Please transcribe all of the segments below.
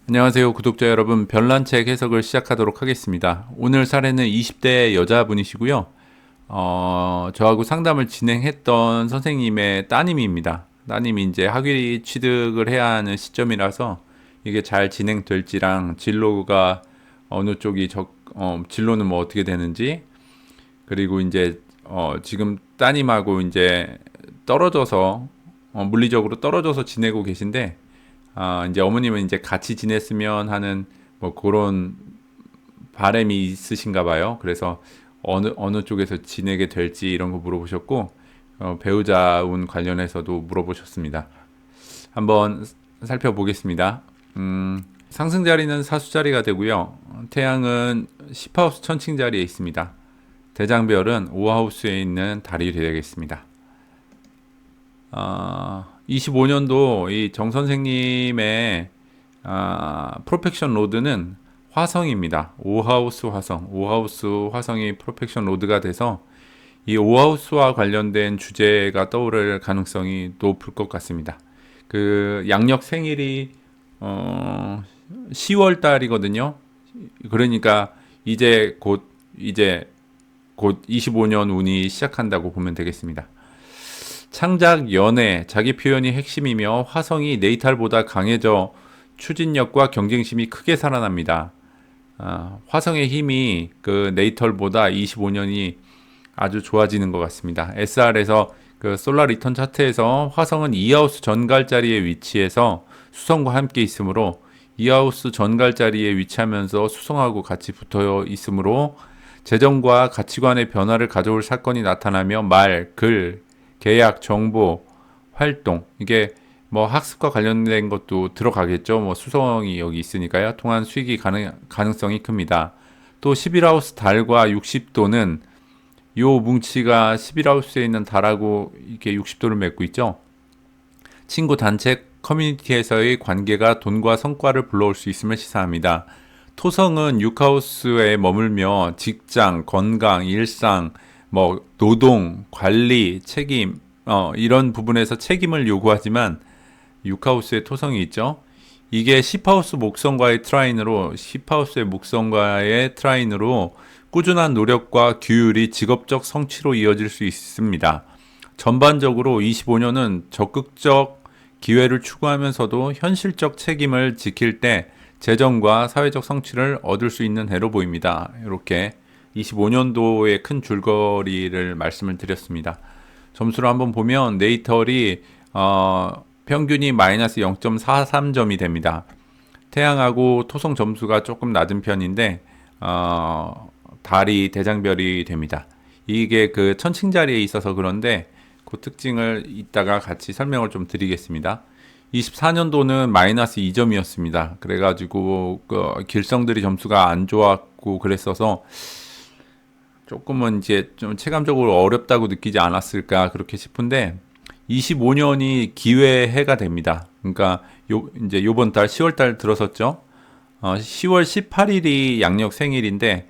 안녕하세요, 구독자 여러분. 별난책 해석을 시작하도록 하겠습니다. 오늘 사례는 20대 여자분이시고요. 저하고 상담을 진행했던 선생님의 따님입니다. 따님이 이제 학위 취득을 해야 하는 시점이라서 이게 잘 진행될지랑 진로가 어느 쪽이 진로는 뭐 어떻게 되는지, 그리고 이제 지금 따님하고 이제 떨어져서 물리적으로 떨어져서 지내고 계신데, 이제 어머님은 이제 같이 지냈으면 하는 뭐 그런 바람이 있으신가 봐요. 그래서 어느 쪽에서 지내게 될지 이런 거 물어보셨고, 배우자운 관련해서도 물어보셨습니다. 한번 살펴보겠습니다. 상승 자리는 사수 자리가 되고요. 태양은 10하우스 천칭 자리에 있습니다. 대장별은 5하우스에 있는 달이 되겠습니다. 25년도 이 정 선생님의 프로펙션 로드는 화성입니다. 5하우스 화성, 5하우스 화성이 프로펙션 로드가 돼서 이 5하우스와 관련된 주제가 떠오를 가능성이 높을 것 같습니다. 그 양력 생일이 10월 달이거든요. 그러니까 곧 25년 운이 시작한다고 보면 되겠습니다. 창작, 연애, 자기 표현이 핵심이며 화성이 네이탈보다 강해져 추진력과 경쟁심이 크게 살아납니다. 화성의 힘이 그 네이털보다 25년이 아주 좋아지는 것 같습니다. SR에서 그 솔라 리턴 차트에서 화성은 2하우스 전갈 자리에 위치해서 수성과 함께 있으므로 2하우스 전갈 자리에 위치하면서 수성하고 같이 붙어 있으므로 재정과 가치관의 변화를 가져올 사건이 나타나며 말, 글, 계약, 정보, 활동, 이게 뭐 학습과 관련된 것도 들어가겠죠. 뭐 수성이 여기 있으니까요. 통한 수익이 가능성이 큽니다. 또 11하우스 달과 60도는 요 뭉치가 11하우스에 있는 달하고 이렇게 60도를 맺고 있죠. 친구, 단체, 커뮤니티에서의 관계가 돈과 성과를 불러올 수 있음을 시사합니다. 토성은 6하우스에 머물며 직장, 건강, 일상, 뭐 노동, 관리, 책임 이런 부분에서 책임을 요구하지만 6하우스에 토성이 있죠. 이게 10하우스 목성과의 트라인으로 꾸준한 노력과 규율이 직업적 성취로 이어질 수 있습니다. 전반적으로 25년은 적극적 기회를 추구하면서도 현실적 책임을 지킬 때 재정과 사회적 성취를 얻을 수 있는 해로 보입니다. 이렇게 25년도의 큰 줄거리를 말씀을 드렸습니다. 점수를 한번 보면 네이털이 평균이 마이너스 0.43점이 됩니다. 태양하고 토성 점수가 조금 낮은 편인데 달이 대장별이 됩니다. 이게 그 천칭 자리에 있어서 그런데 그 특징을 이따가 같이 설명을 좀 드리겠습니다. 24년도는 마이너스 2점이었습니다. 그래가지고 그 길성들이 점수가 안 좋았고 그랬어서 조금은 이제 좀 체감적으로 어렵다고 느끼지 않았을까 그렇게 싶은데 25년이 기회의 해가 됩니다. 그러니까 이제 요번 달 10월 달 들어섰죠. 10월 18일이 양력 생일인데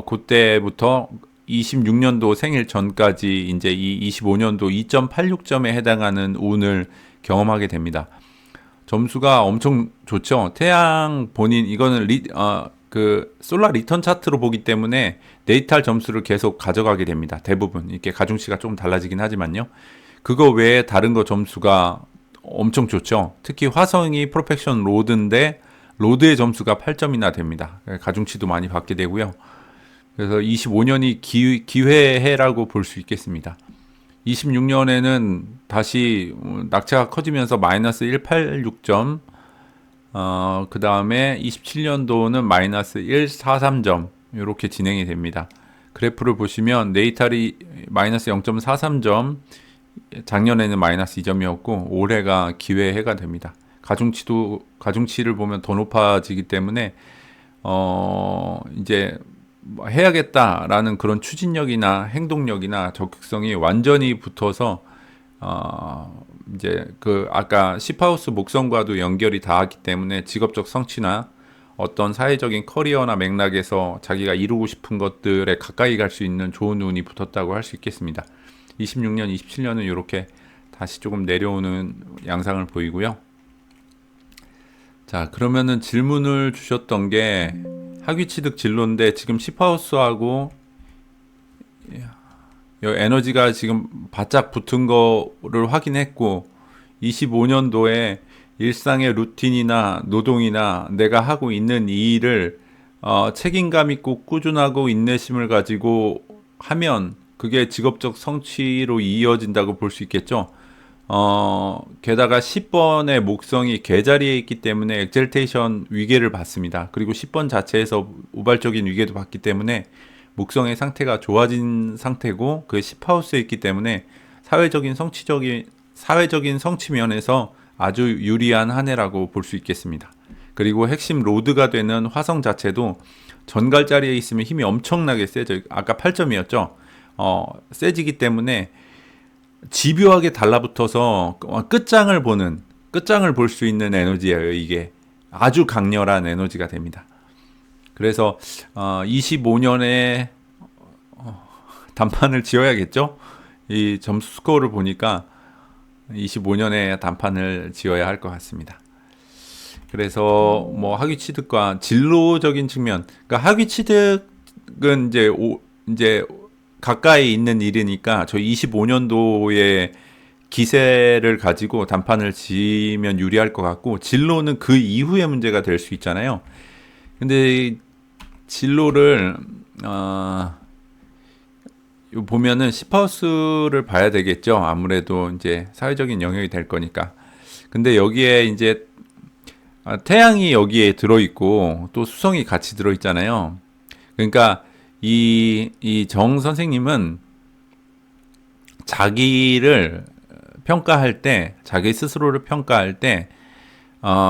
그때부터 26년도 생일 전까지 이제 이 25년도 2.86점에 해당하는 운을 경험하게 됩니다. 점수가 엄청 좋죠. 태양 본인 이거는 그 솔라 리턴 차트로 보기 때문에 네이탈 점수를 계속 가져가게 됩니다. 대부분 이렇게 가중치가 조금 달라지긴 하지만요. 그거 외에 다른 거 점수가 엄청 좋죠. 특히 화성이 프로펙션 로드인데 로드의 점수가 8점이나 됩니다. 가중치도 많이 받게 되고요. 그래서 25년이 기회의 해라고 볼 수 있겠습니다. 26년에는 다시 낙차가 커지면서 마이너스 186점, 그 다음에 27년도는 마이너스 143점, 이렇게 진행이 됩니다. 그래프를 보시면 네이탈이 마이너스 0.43점, 작년에는 마이너스 2점이었고, 올해가 기회의 해가 됩니다. 가중치를 보면 더 높아지기 때문에, 이제 해야겠다라는 그런 추진력이나 행동력이나 적극성이 완전히 붙어서 이제 그 아까 10하우스 목성과도 연결이 닿았기 때문에 직업적 성취나 어떤 사회적인 커리어나 맥락에서 자기가 이루고 싶은 것들에 가까이 갈 수 있는 좋은 운이 붙었다고 할 수 있겠습니다. 26년, 27년은 이렇게 다시 조금 내려오는 양상을 보이고요. 자, 그러면은 질문을 주셨던 게 학위취득 진로인데 지금 시파우스하고 에너지가 지금 바짝 붙은 거를 확인했고 25년도에 일상의 루틴이나 노동이나 내가 하고 있는 이 일을 책임감 있고 꾸준하고 인내심을 가지고 하면 그게 직업적 성취로 이어진다고 볼 수 있겠죠. 게다가 10번의 목성이 개자리에 있기 때문에 엑셀테이션 위계를 받습니다. 그리고 10번 자체에서 우발적인 위계도 받기 때문에 목성의 상태가 좋아진 상태고 그 10하우스에 있기 때문에 사회적인 성취 면에서 아주 유리한 한 해라고 볼 수 있겠습니다. 그리고 핵심 로드가 되는 화성 자체도 전갈 자리에 있으면 힘이 엄청나게 세져. 아까 8점이었죠. 세지기 때문에 집요하게 달라붙어서 끝장을 볼 수 있는 에너지예요. 이게 아주 강렬한 에너지가 됩니다. 그래서 25년에 단판을 지어야겠죠. 이 점수 스코어를 보니까 25년에 단판을 지어야 할 것 같습니다. 그래서 뭐 학위 취득과 진로적인 측면, 그러니까 학위 취득은 이제 가까이 있는 일이니까 저 25년도에 기세를 가지고 단판을 지으면 유리할 것 같고, 진로는 그 이후의 문제가 될 수 있잖아요. 근데 진로를 보면은 10하우스를 봐야 되겠죠. 아무래도 이제 사회적인 영역이 될 거니까. 근데 여기에 이제 태양이 여기에 들어있고 또 수성이 같이 들어있잖아요. 그러니까 이 정 선생님은 자기를 평가할 때, 자기 스스로를 평가할 때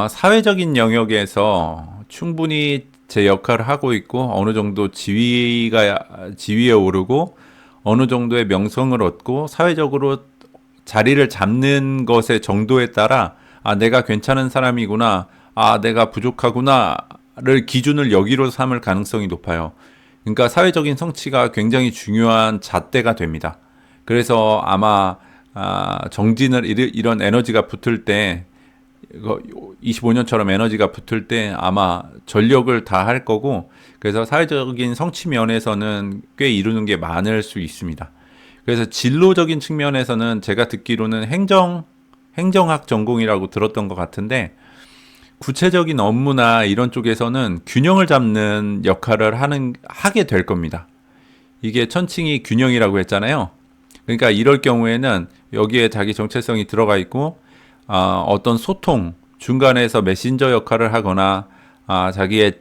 사회적인 영역에서 충분히 제 역할을 하고 있고 어느 정도 지위에 오르고 어느 정도의 명성을 얻고 사회적으로 자리를 잡는 것의 정도에 따라 내가 괜찮은 사람이구나, 내가 부족하구나를 기준을 여기로 삼을 가능성이 높아요. 그러니까 사회적인 성취가 굉장히 중요한 잣대가 됩니다. 그래서 아마 정진을 이런 에너지가 붙을 때, 25년처럼 에너지가 붙을 때 아마 전력을 다 할 거고, 그래서 사회적인 성취 면에서는 꽤 이루는 게 많을 수 있습니다. 그래서 진로적인 측면에서는 제가 듣기로는 행정학 전공이라고 들었던 것 같은데, 구체적인 업무나 이런 쪽에서는 균형을 잡는 역할을 하게 될 겁니다. 이게 천칭이 균형이라고 했잖아요. 그러니까 이럴 경우에는 여기에 자기 정체성이 들어가 있고, 어떤 소통, 중간에서 메신저 역할을 하거나, 자기의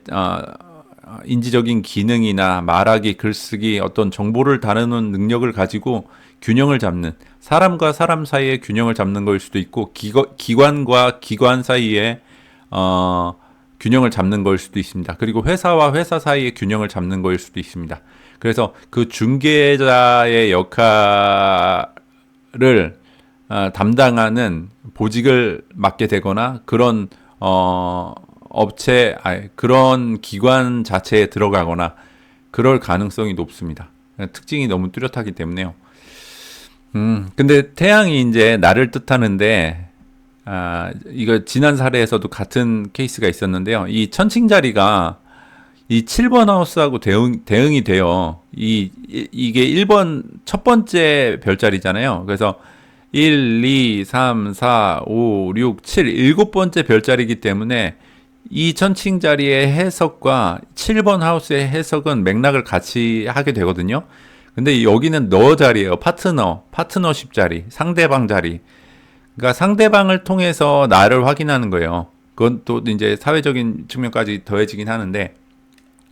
인지적인 기능이나 말하기, 글쓰기, 어떤 정보를 다루는 능력을 가지고 균형을 잡는, 사람과 사람 사이에 균형을 잡는 거일 수도 있고, 기관과 기관 사이에 균형을 잡는 거일 수도 있습니다. 그리고 회사와 회사 사이에 균형을 잡는 거일 수도 있습니다. 그래서 그 중개자의 역할을 담당하는 보직을 맡게 되거나 그런 그런 기관 자체에 들어가거나 그럴 가능성이 높습니다. 특징이 너무 뚜렷하기 때문에요. 근데 태양이 이제 나를 뜻하는데, 이거 지난 사례에서도 같은 케이스가 있었는데요. 이 천칭 자리가 이 7번 하우스하고 대응이 돼요. 이게 1번 첫 번째 별자리잖아요. 그래서 1, 2, 3, 4, 5, 6, 7, 7번째 별자리이기 때문에 이 천칭 자리의 해석과 7번 하우스의 해석은 맥락을 같이 하게 되거든요. 근데 여기는 너 자리예요. 파트너십 자리, 상대방 자리. 그러니까 상대방을 통해서 나를 확인하는 거예요. 그건 또 이제 사회적인 측면까지 더해지긴 하는데,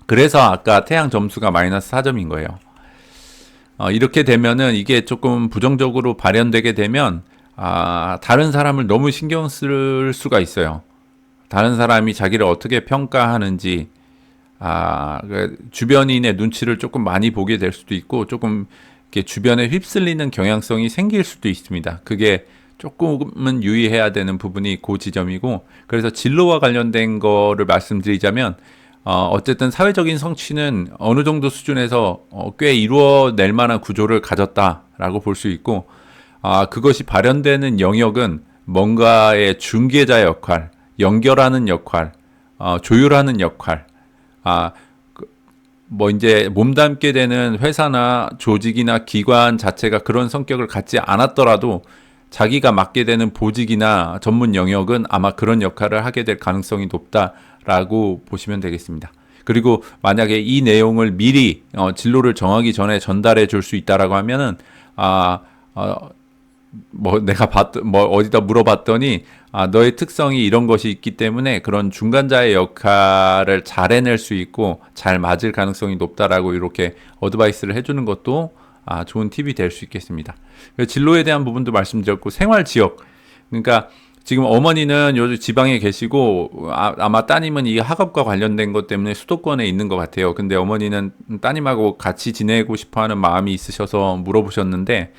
그래서 아까 태양 점수가 마이너스 4점인 거예요. 이렇게 되면은 이게 조금 부정적으로 발현되게 되면 다른 사람을 너무 신경 쓸 수가 있어요. 다른 사람이 자기를 어떻게 평가하는지, 주변인의 눈치를 조금 많이 보게 될 수도 있고, 조금 이렇게 주변에 휩쓸리는 경향성이 생길 수도 있습니다. 그게 조금은 유의해야 되는 부분이 그 지점이고, 그래서 진로와 관련된 거를 말씀드리자면, 어쨌든 사회적인 성취는 어느 정도 수준에서 꽤 이루어낼 만한 구조를 가졌다라고 볼 수 있고, 그것이 발현되는 영역은 뭔가의 중개자 역할, 연결하는 역할, 조율하는 역할, 아, 뭐 이제 몸담게 되는 회사나 조직이나 기관 자체가 그런 성격을 갖지 않았더라도 자기가 맡게 되는 보직이나 전문 영역은 아마 그런 역할을 하게 될 가능성이 높다라고 보시면 되겠습니다. 그리고 만약에 이 내용을 미리 진로를 정하기 전에 전달해 줄 수 있다라고 하면은 뭐 내가 뭐 어디다 물어봤더니 너의 특성이 이런 것이 있기 때문에 그런 중간자의 역할을 잘 해낼 수 있고 잘 맞을 가능성이 높다라고 이렇게 어드바이스를 해주는 것도 좋은 팁이 될 수 있겠습니다. 진로에 대한 부분도 말씀드렸고 생활 지역, 그러니까 지금 어머니는 요즘 지방에 계시고 아마 따님은 이 학업과 관련된 것 때문에 수도권에 있는 것 같아요. 근데 어머니는 따님하고 같이 지내고 싶어하는 마음이 있으셔서 물어보셨는데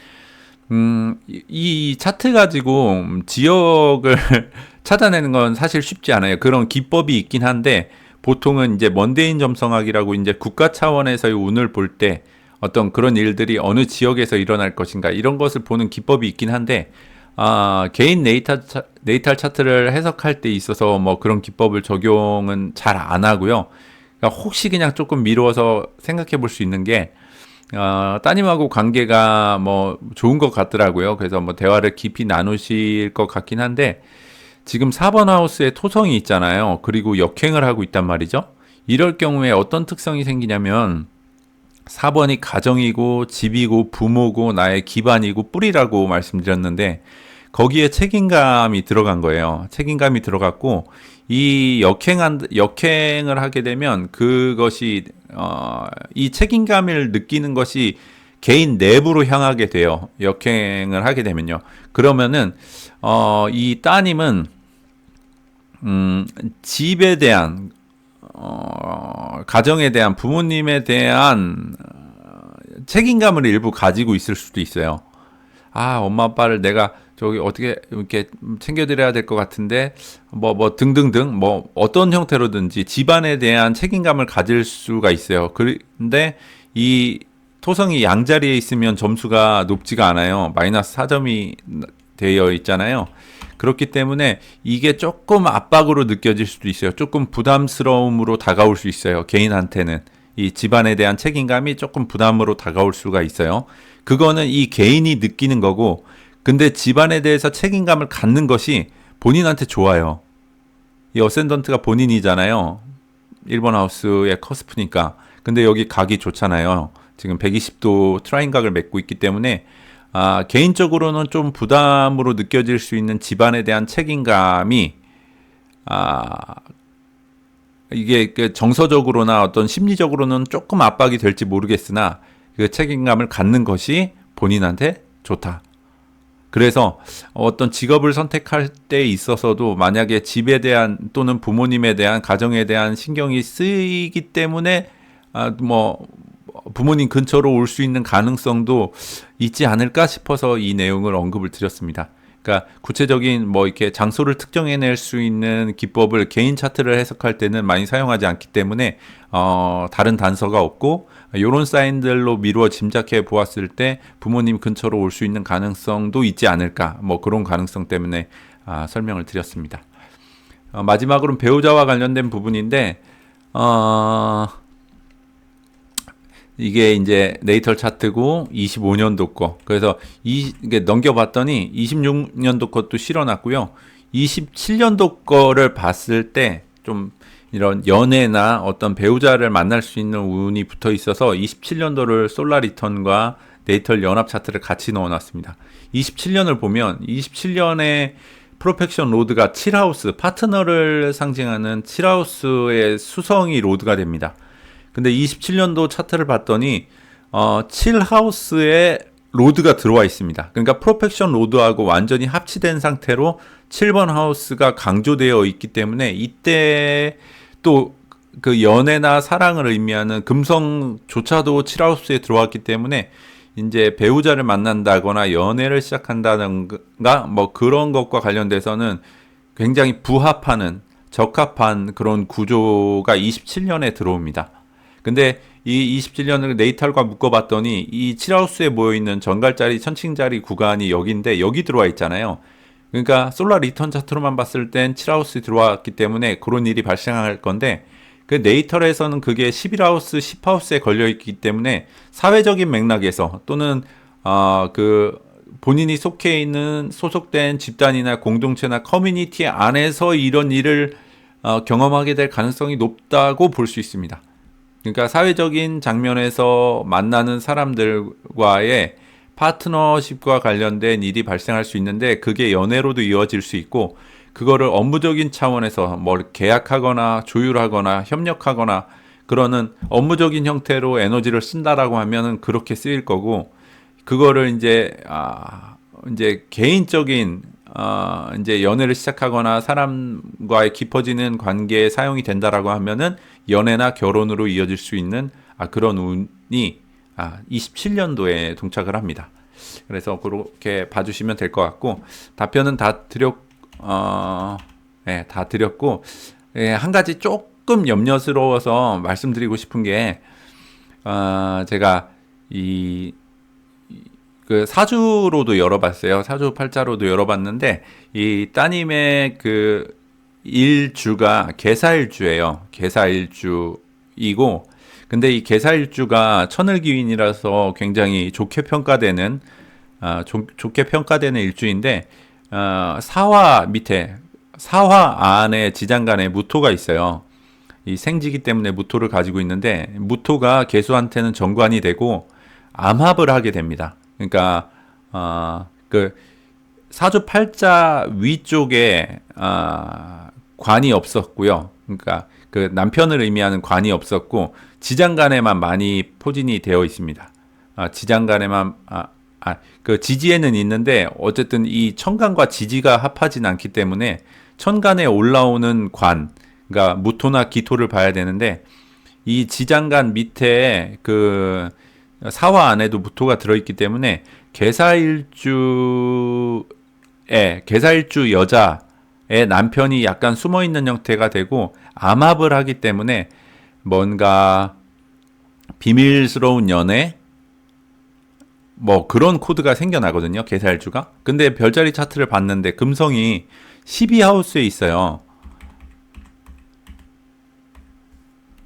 이 차트 가지고 지역을 찾아내는 건 사실 쉽지 않아요. 그런 기법이 있긴 한데 보통은 이제 먼데인 점성학이라고 이제 국가 차원에서의 운을 볼 때 어떤 그런 일들이 어느 지역에서 일어날 것인가 이런 것을 보는 기법이 있긴 한데 개인 네이탈 차트를 해석할 때 있어서 뭐 그런 기법을 적용은 잘 안 하고요. 그러니까 혹시 그냥 조금 미루어서 생각해 볼 수 있는 게 따님하고 관계가 뭐 좋은 것 같더라고요. 그래서 뭐 대화를 깊이 나누실 것 같긴 한데 지금 4번 하우스에 토성이 있잖아요. 그리고 역행을 하고 있단 말이죠. 이럴 경우에 어떤 특성이 생기냐면 4번이 가정이고 집이고 부모고 나의 기반이고 뿌리라고 말씀드렸는데 거기에 책임감이 들어간 거예요. 책임감이 들어갔고 이 역행을 하게 되면 그것이 이 책임감을 느끼는 것이 개인 내부로 향하게 돼요. 역행을 하게 되면요. 그러면은 이 따님은 집에 대한 가정에 대한 부모님에 대한 책임감을 일부 가지고 있을 수도 있어요. 엄마 아빠를 내가 저기 어떻게 이렇게 챙겨드려야 될 것 같은데 뭐 등등등 뭐 어떤 형태로든지 집안에 대한 책임감을 가질 수가 있어요. 그런데 이 토성이 양자리에 있으면 점수가 높지가 않아요. 마이너스 4점이 되어 있잖아요. 그렇기 때문에 이게 조금 압박으로 느껴질 수도 있어요. 조금 부담스러움으로 다가올 수 있어요. 개인한테는 이 집안에 대한 책임감이 조금 부담으로 다가올 수가 있어요. 그거는 이 개인이 느끼는 거고, 근데 집안에 대해서 책임감을 갖는 것이 본인한테 좋아요. 이 어센던트가 본인이잖아요. 1번 하우스의 커스프니까. 근데 여기 각이 좋잖아요. 지금 120도 트라인각을 맺고 있기 때문에 개인적으로는 좀 부담으로 느껴질 수 있는 집안에 대한 책임감이 이게 정서적으로나 어떤 심리적으로는 조금 압박이 될지 모르겠으나 그 책임감을 갖는 것이 본인한테 좋다. 그래서 어떤 직업을 선택할 때 있어서도 만약에 집에 대한 또는 부모님에 대한 가정에 대한 신경이 쓰이기 때문에 뭐 부모님 근처로 올 수 있는 가능성도 있지 않을까 싶어서 이 내용을 언급을 드렸습니다. 그러니까 구체적인 뭐 이렇게 장소를 특정해낼 수 있는 기법을 개인 차트를 해석할 때는 많이 사용하지 않기 때문에 다른 단서가 없고 이런 사인들로 미루어 짐작해 보았을 때 부모님 근처로 올 수 있는 가능성도 있지 않을까 뭐 그런 가능성 때문에 설명을 드렸습니다. 마지막으로는 배우자와 관련된 부분인데 이게 이제 네이털 차트고 25년도 거. 그래서 이게 넘겨봤더니 26년도 것도 실어놨고요. 27년도 거를 봤을 때 좀 이런 연애나 어떤 배우자를 만날 수 있는 운이 붙어 있어서 27년도를 솔라 리턴과 네이털 연합 차트를 같이 넣어놨습니다. 27년을 보면 27년에 프로펙션 로드가 7하우스, 파트너를 상징하는 7하우스의 수성이 로드가 됩니다. 근데 27년도 차트를 봤더니 7하우스에 로드가 들어와 있습니다. 그러니까 프로펙션 로드하고 완전히 합치된 상태로 7번 하우스가 강조되어 있기 때문에 이때 또 그 연애나 사랑을 의미하는 금성조차도 7하우스에 들어왔기 때문에 이제 배우자를 만난다거나 연애를 시작한다든가 뭐 그런 것과 관련돼서는 굉장히 부합하는 적합한 그런 구조가 27년에 들어옵니다. 근데 이 27년을 네이탈과 묶어봤더니 이 7하우스에 모여있는 전갈자리, 천칭자리 구간이 여기인데 여기 들어와 있잖아요. 그러니까 솔라 리턴 차트로만 봤을 땐 7하우스 들어왔기 때문에 그런 일이 발생할 건데 그 네이털에서는 그게 11하우스, 10하우스에 걸려 있기 때문에 사회적인 맥락에서 또는 그 본인이 속해 있는 소속된 집단이나 공동체나 커뮤니티 안에서 이런 일을 경험하게 될 가능성이 높다고 볼 수 있습니다. 그러니까 사회적인 장면에서 만나는 사람들과의 파트너십과 관련된 일이 발생할 수 있는데 그게 연애로도 이어질 수 있고 그거를 업무적인 차원에서 뭐 계약하거나 조율하거나 협력하거나 그러는 업무적인 형태로 에너지를 쓴다라고 하면은 그렇게 쓰일 거고 그거를 이제 개인적인 이제 연애를 시작하거나 사람과의 깊어지는 관계에 사용이 된다라고 하면은 연애나 결혼으로 이어질 수 있는 그런 운이 27년도에 동착을 합니다. 그래서 그렇게 봐주시면 될 것 같고 답변은 다 다 드렸고 한 가지 조금 염려스러워서 말씀드리고 싶은 게 제가 그 사주로도 열어봤어요. 사주 팔자로도 열어봤는데 이 따님의 그 일주가 계사일주예요. 계사일주이고 근데 이 계사일주가 천을기인이라서 굉장히 좋게 평가되는 좋게 평가되는 일주인데 사화 밑에 사화 안에 지장간에 무토가 있어요. 이 생지기 때문에 무토를 가지고 있는데 무토가 계수한테는 정관이 되고 암합을 하게 됩니다. 그러니까 그 사주 팔자 위쪽에 관이 없었고요. 그러니까 그 남편을 의미하는 관이 없었고 지장간에만 많이 포진이 되어 있습니다. 지장간에만 그 지지에는 있는데 어쨌든 이 천간과 지지가 합하진 않기 때문에 천간에 올라오는 관, 그러니까 무토나 기토를 봐야 되는데 이 지장간 밑에 그 사화 안에도 무토가 들어있기 때문에 계사일주 여자의 남편이 약간 숨어있는 형태가 되고 암합을 하기 때문에 뭔가 비밀스러운 연애 뭐 그런 코드가 생겨나거든요. 계사일주가. 근데 별자리 차트를 봤는데 금성이 12하우스에 있어요.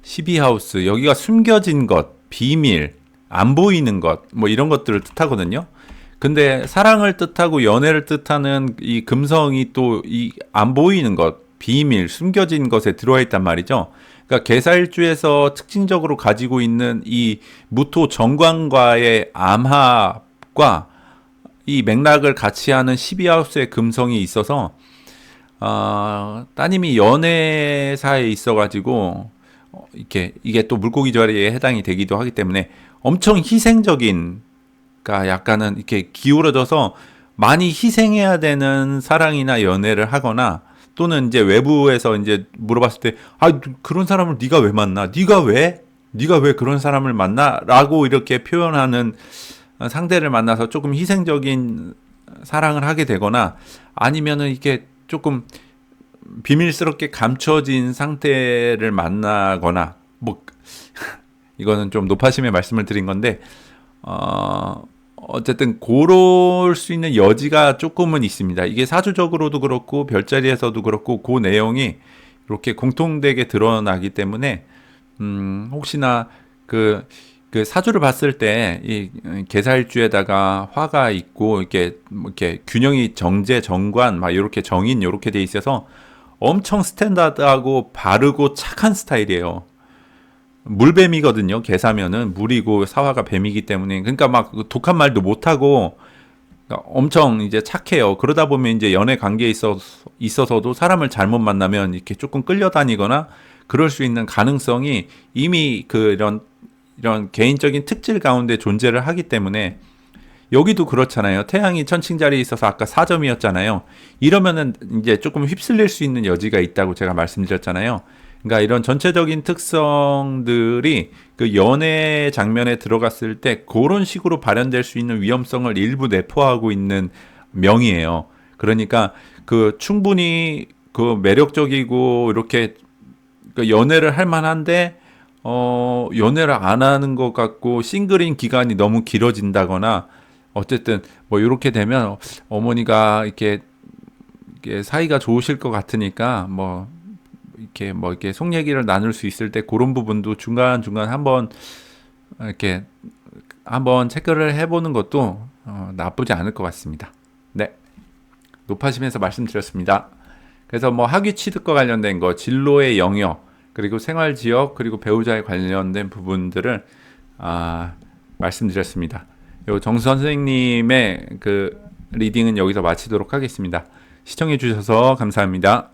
12하우스 여기가 숨겨진 것, 비밀, 안 보이는 것, 뭐 이런 것들을 뜻하거든요. 근데 사랑을 뜻하고 연애를 뜻하는 이 금성이 또 이 안 보이는 것, 비밀, 숨겨진 것에 들어와 있단 말이죠. 그러니까 계사일주에서 특징적으로 가지고 있는 이 무토 정관과의 암합과 이 맥락을 같이 하는 12하우스의 금성이 있어서 따님이 연애사에 있어가지고 이게 또 물고기 자리에 해당이 되기도 하기 때문에 엄청 희생적인, 그러니까 약간은 이렇게 기울어져서 많이 희생해야 되는 사랑이나 연애를 하거나 또는 이제 외부에서 이제 물어봤을 때 그런 사람을 네가 왜 만나? 네가 왜 그런 사람을 만나? 라고 이렇게 표현하는 상대를 만나서 조금 희생적인 사랑을 하게 되거나 아니면은 이렇게 조금 비밀스럽게 감춰진 상태를 만나거나 뭐 이거는 좀 높아심의 말씀을 드린 건데 어쨌든 고럴 수 있는 여지가 조금은 있습니다. 이게 사주적으로도 그렇고 별자리에서도 그렇고 그 내용이 이렇게 공통되게 드러나기 때문에 혹시나 그 사주를 봤을 때 이 계사일주에다가 화가 있고 이렇게 균형이 정제 정관 막 이렇게 정인 이렇게 돼 있어서 엄청 스탠다드하고 바르고 착한 스타일이에요. 물뱀이거든요. 계사면은 물이고 사화가 뱀이기 때문에 그러니까 막 독한 말도 못하고 그러니까 엄청 이제 착해요. 그러다 보면 이제 연애 관계에 있어서도 사람을 잘못 만나면 이렇게 조금 끌려다니거나 그럴 수 있는 가능성이 이미 이런 개인적인 특질 가운데 존재를 하기 때문에 여기도 그렇잖아요. 태양이 천칭자리에 있어서 아까 4점이었잖아요. 이러면은 이제 조금 휩쓸릴 수 있는 여지가 있다고 제가 말씀드렸잖아요. 그러니까 이런 전체적인 특성들이 그 연애 장면에 들어갔을 때 그런 식으로 발현될 수 있는 위험성을 일부 내포하고 있는 명이에요. 그러니까 그 충분히 그 매력적이고 이렇게 그 연애를 할 만한데 연애를 안 하는 것 같고 싱글인 기간이 너무 길어진다거나 어쨌든 뭐 이렇게 되면 어머니가 이렇게 이게 사이가 좋으실 것 같으니까 이렇게 속 얘기를 나눌 수 있을 때 그런 부분도 중간중간 이렇게 한번 체크를 해보는 것도 나쁘지 않을 것 같습니다. 네. 높아지면서 말씀드렸습니다. 그래서 학위 취득과 관련된 거, 진로의 영역, 그리고 생활 지역, 그리고 배우자에 관련된 부분들을 말씀드렸습니다. 요 정 선생님의 그 리딩은 여기서 마치도록 하겠습니다. 시청해 주셔서 감사합니다.